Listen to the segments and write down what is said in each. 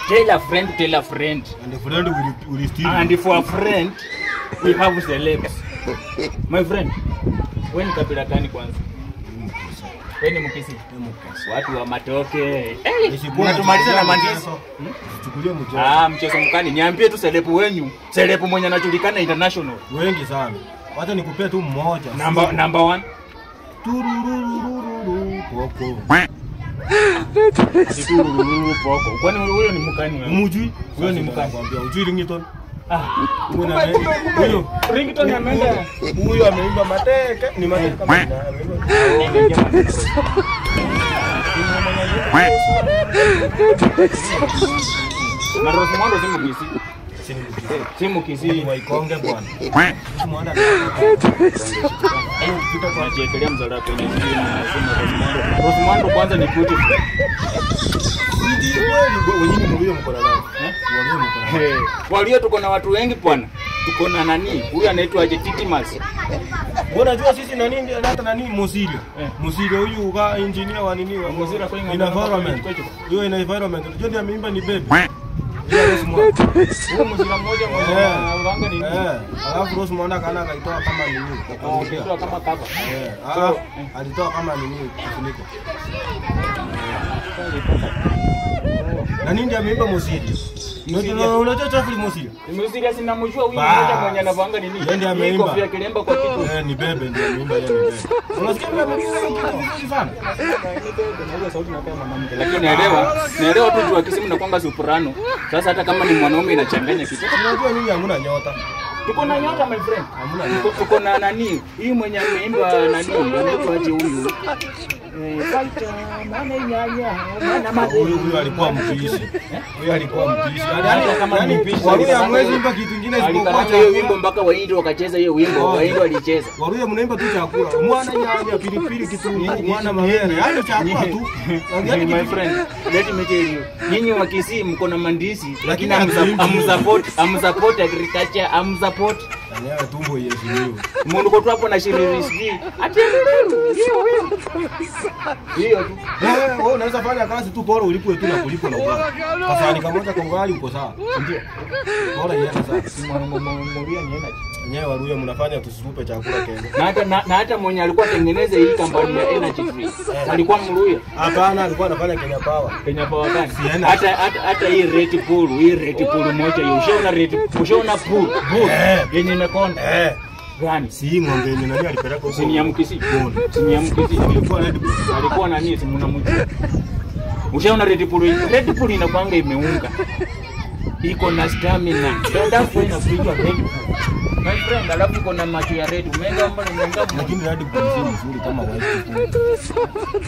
Tell a friend. And the friend will steal. And for a friend, we have celebs. My friend, when kabila gani kwanza? Wewe ni Mkisi? Watu wa Matoke. Unatumaliza na mandizi. Chukulie mchezo. Mchezo mkani. Niambie tu celebu wenyu. Celebu mwenye anajulikana international. Wengi sana. Wacha nikupee tu mmoja. Number 1. Tururururu poko. Turururu poko. Kwani huyo ni mkani wewe? Mujui? Huyo ni mkani. Nakwambia ujui Ringtone. Huyo Ringtone ameenda. Huyo ameimba mateke, ni mateke kama na Rosemond si Mkisi. Waikonge bwana. Mwanda. Nachekelea mzara kwenye Rosemond kwanza ni kuti. Wewe mlio mko nao. Walio tuko na watu wengi bwana. Tuko na nani? Huyu anaitwa Titimas. Unajua sisi na nini hata nani Musirio. Musirio huyu uga engineer wa nini wa Musirio kwa environment. Hiyo ina environment. Unajua ndio ameimba ni baby. Rosemond. Huyu Musirio mmoja wanga nini? Alafu Rosemond akaitoa kama nini? Alitoa kama cover. Alitoa kama nini kufunika. Na nini ndio ameimba Musirio? Unajua chafu Musirio? Musirio sinamjua huyu mmoja mwenye anavanga nini? Yeye ndiye ameimba. Kofia kilemba kwa kitu. Ni bebe ndio ameimba yeye ni bebe. Unasikia vizuri sana? Lakini naelewa tu jua kisimu na kwanga soprano. Sasa hata kama ni mwanaume inachanganya kitu. Unajua nini hamna nyota? Tuko na nyota my friend. Hamna nyota. Tuko na nani? Hii mwenye ameimba nani? Anaitwa aje huyu? Fighter mane nyanya. Huyu alikuwa mpishi. Huyu alikuwa mpishi. Yaani kama ni mpishi. Waruya hamwezi imba kitu kingine isipokuwa hiyo wimbo mpaka Waindi wakacheza hiyo wimbo. Waindi walicheza. Waruya mnaimba tu chakula. Mwana nyanya, pilipili, kitunguu, mwana mawele. Yaani chakula tu. Yaani my friend, let me tell you. Nyinyi wa Kisii mko na mandisi lakini amsupport agriculture, amsupport Anyawe tumbo yeshimiwe. Mungu kwa tu hapo na shiririski. Hiyo tu. Wewe unaweza fanya kazi tu bora ulipwe tu na kulipwa na ugali. Sasa nikamoja kwa ugali uko sawa. Ndio. Bora yeye sasa. Si mwanammoria ni energy. Nyewe Waruya mnafanya tusirupe chakula Kenya. Na hata mwenye alikuwa tengeneza hii kampani ya energy free. Alikuwa Mruya. Hapana, alikuwa anafanya Kenya Power. Kenya Power gani? Hata hii Red Bull moja hiyo. Ushaona pool yenye imekonda. Gani? Si ng'ombe yenye nani alipeleka huko. Si ni ya Mkisi. Alikuwa nani si mnamjua. Ushaona Red Bull inakuanga imeunga. Iko na stamina. Dada fanya kuitwa Red Bull. My friend, alafu iko na macho ya red. Umeenda mbona umeenda lakini Red Bull si nzuri kama White Bull.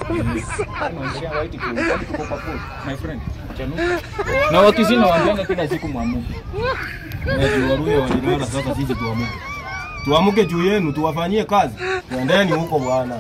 Unaangalia White Bull kwa full. My friend, chanu. Na wakizina waambianga kila siku muamuke. Waruya walilala sasa sisi tuamuke. Tuamuke juu yenu tuwafanyie kazi. Twendeni huko bwana.